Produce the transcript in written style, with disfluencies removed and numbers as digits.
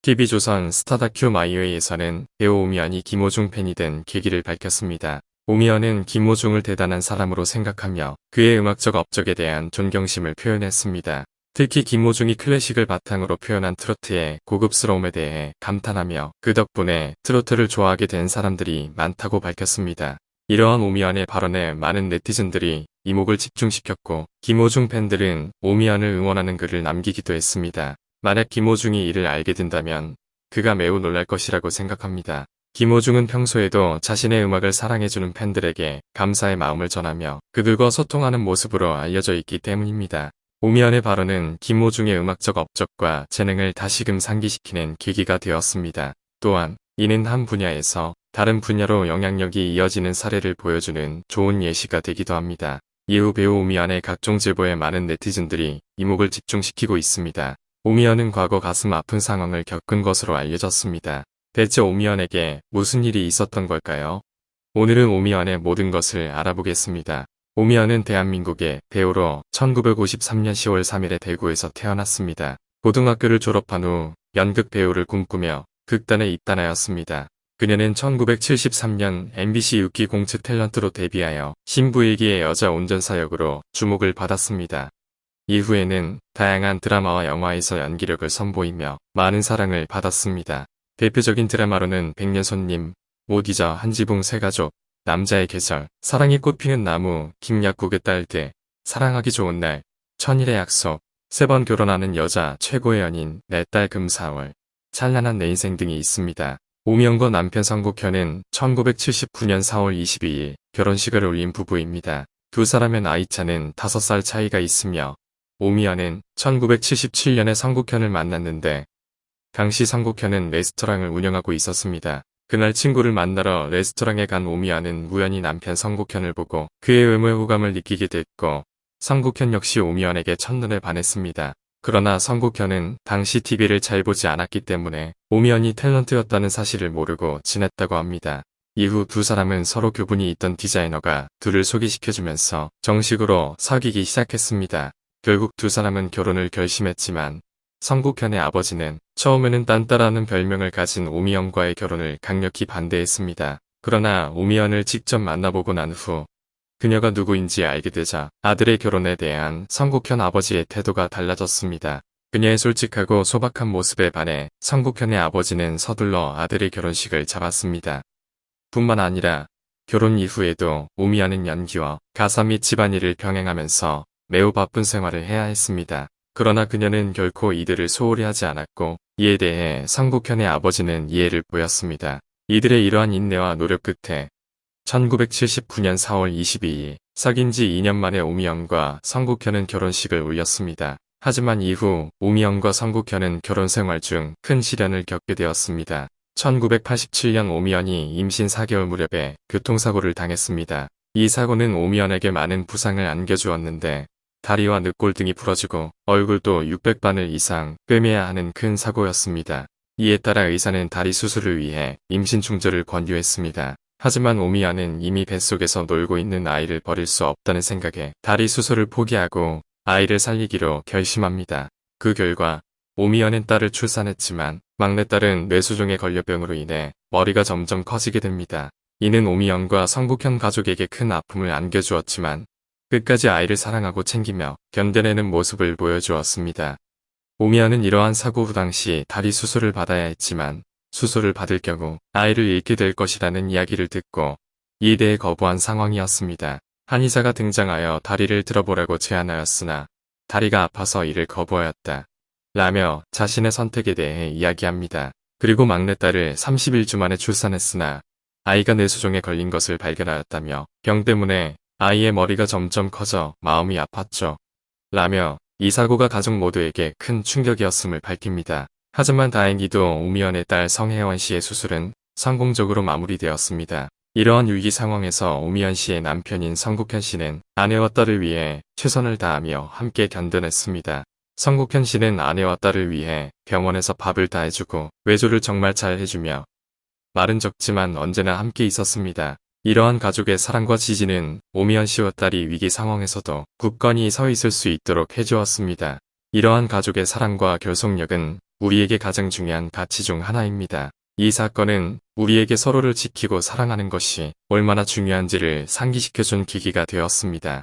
TV조선 스타다큐 마이웨이에서는 배우 오미연이 김호중 팬이 된 계기를 밝혔습니다. 오미연은 김호중을 대단한 사람으로 생각하며 그의 음악적 업적에 대한 존경심을 표현했습니다. 특히 김호중이 클래식을 바탕으로 표현한 트로트의 고급스러움에 대해 감탄하며 그 덕분에 트로트를 좋아하게 된 사람들이 많다고 밝혔습니다. 이러한 오미연의 발언에 많은 네티즌들이 이목을 집중시켰고 김호중 팬들은 오미연을 응원하는 글을 남기기도 했습니다. 만약 김호중이 이를 알게 된다면 그가 매우 놀랄 것이라고 생각합니다. 김호중은 평소에도 자신의 음악을 사랑해주는 팬들에게 감사의 마음을 전하며 그들과 소통하는 모습으로 알려져 있기 때문입니다. 오미연의 발언은 김호중의 음악적 업적과 재능을 다시금 상기시키는 계기가 되었습니다. 또한 이는 한 분야에서 다른 분야로 영향력이 이어지는 사례를 보여주는 좋은 예시가 되기도 합니다. 이후 배우 오미연의 각종 제보에 많은 네티즌들이 이목을 집중시키고 있습니다. 오미연은 과거 가슴 아픈 상황을 겪은 것으로 알려졌습니다. 대체 오미연에게 무슨 일이 있었던 걸까요? 오늘은 오미연의 모든 것을 알아보겠습니다. 오미연은 대한민국의 배우로 1953년 10월 3일에 대구에서 태어났습니다. 고등학교를 졸업한 후 연극 배우를 꿈꾸며 극단에 입단하였습니다. 그녀는 1973년 MBC 6기 공채 탤런트로 데뷔하여 신부일기의 여자 운전사 역으로 주목을 받았습니다. 이후에는 다양한 드라마와 영화에서 연기력을 선보이며 많은 사랑을 받았습니다. 대표적인 드라마로는 백년손님, 못 잊어 한지붕 새가족, 남자의 계절, 사랑이 꽃피는 나무, 김약국의 딸들, 사랑하기 좋은 날, 천일의 약속, 3번 결혼하는 여자 최고의 연인, 내 딸 금사월, 찬란한 내 인생 등이 있습니다. 오미연과 남편 성국현은 1979년 4월 22일 결혼식을 올린 부부입니다. 두 사람의 나이차는 5살 차이가 있으며 오미연은 1977년에 성국현을 만났는데 당시 성국현은 레스토랑을 운영하고 있었습니다. 그날 친구를 만나러 레스토랑에 간 오미연은 우연히 남편 성국현을 보고 그의 외모에 호감을 느끼게 됐고 성국현 역시 오미연에게 첫눈에 반했습니다. 그러나 성국현은 당시 TV를 잘 보지 않았기 때문에 오미연이 탤런트였다는 사실을 모르고 지냈다고 합니다. 이후 두 사람은 서로 교분이 있던 디자이너가 둘을 소개시켜주면서 정식으로 사귀기 시작했습니다. 결국 두 사람은 결혼을 결심했지만 성국현의 아버지는 처음에는 딴따라는 별명을 가진 오미연과의 결혼을 강력히 반대했습니다. 그러나 오미연을 직접 만나보고 난 후 그녀가 누구인지 알게 되자 아들의 결혼에 대한 성국현 아버지의 태도가 달라졌습니다. 그녀의 솔직하고 소박한 모습에 반해 성국현의 아버지는 서둘러 아들의 결혼식을 잡았습니다. 뿐만 아니라 결혼 이후에도 오미연은 연기와 가사 및 집안일을 병행하면서 매우 바쁜 생활을 해야 했습니다. 그러나 그녀는 결코 이들을 소홀히 하지 않았고 이에 대해 성국현의 아버지는 이해를 보였습니다. 이들의 이러한 인내와 노력 끝에 1979년 4월 22일 사귄 지 2년 만에 오미연과 성국현은 결혼식을 올렸습니다. 하지만 이후 오미연과 성국현은 결혼 생활 중 큰 시련을 겪게 되었습니다. 1987년 오미연이 임신 4개월 무렵에 교통사고를 당했습니다. 이 사고는 오미연에게 많은 부상을 안겨주었는데 다리와 늑골 등이 부러지고 얼굴도 600바늘 이상 꿰매야 하는 큰 사고였습니다. 이에 따라 의사는 다리 수술을 위해 임신 중절을 권유했습니다. 하지만 오미연은 이미 뱃속에서 놀고 있는 아이를 버릴 수 없다는 생각에 다리 수술을 포기하고 아이를 살리기로 결심합니다. 그 결과 오미연은 딸을 출산했지만 막내딸은 뇌수종의 걸려병으로 인해 머리가 점점 커지게 됩니다. 이는 오미연과 성국현 가족에게 큰 아픔을 안겨주었지만 끝까지 아이를 사랑하고 챙기며 견뎌내는 모습을 보여주었습니다. 오미연은 이러한 사고 후 당시 다리 수술을 받아야 했지만 수술을 받을 경우 아이를 잃게 될 것이라는 이야기를 듣고 이에 대해 거부한 상황이었습니다. 한의사가 등장하여 다리를 들어보라고 제안하였으나 다리가 아파서 이를 거부하였다. 라며 자신의 선택에 대해 이야기합니다. 그리고 막내딸을 31주 만에 출산했으나 아이가 뇌수종에 걸린 것을 발견하였다며 병 때문에 아이의 머리가 점점 커져 마음이 아팠죠. 라며 이 사고가 가족 모두에게 큰 충격이었음을 밝힙니다. 하지만 다행히도 오미연의 딸 성혜원 씨의 수술은 성공적으로 마무리되었습니다. 이러한 위기 상황에서 오미연 씨의 남편인 성국현 씨는 아내와 딸을 위해 최선을 다하며 함께 견뎌냈습니다. 성국현 씨는 아내와 딸을 위해 병원에서 밥을 다 해주고 외조를 정말 잘 해주며 말은 적지만 언제나 함께 있었습니다. 이러한 가족의 사랑과 지지는 오미연 씨와 딸이 위기 상황에서도 굳건히 서 있을 수 있도록 해주었습니다. 이러한 가족의 사랑과 결속력은 우리에게 가장 중요한 가치 중 하나입니다. 이 사건은 우리에게 서로를 지키고 사랑하는 것이 얼마나 중요한지를 상기시켜준 계기가 되었습니다.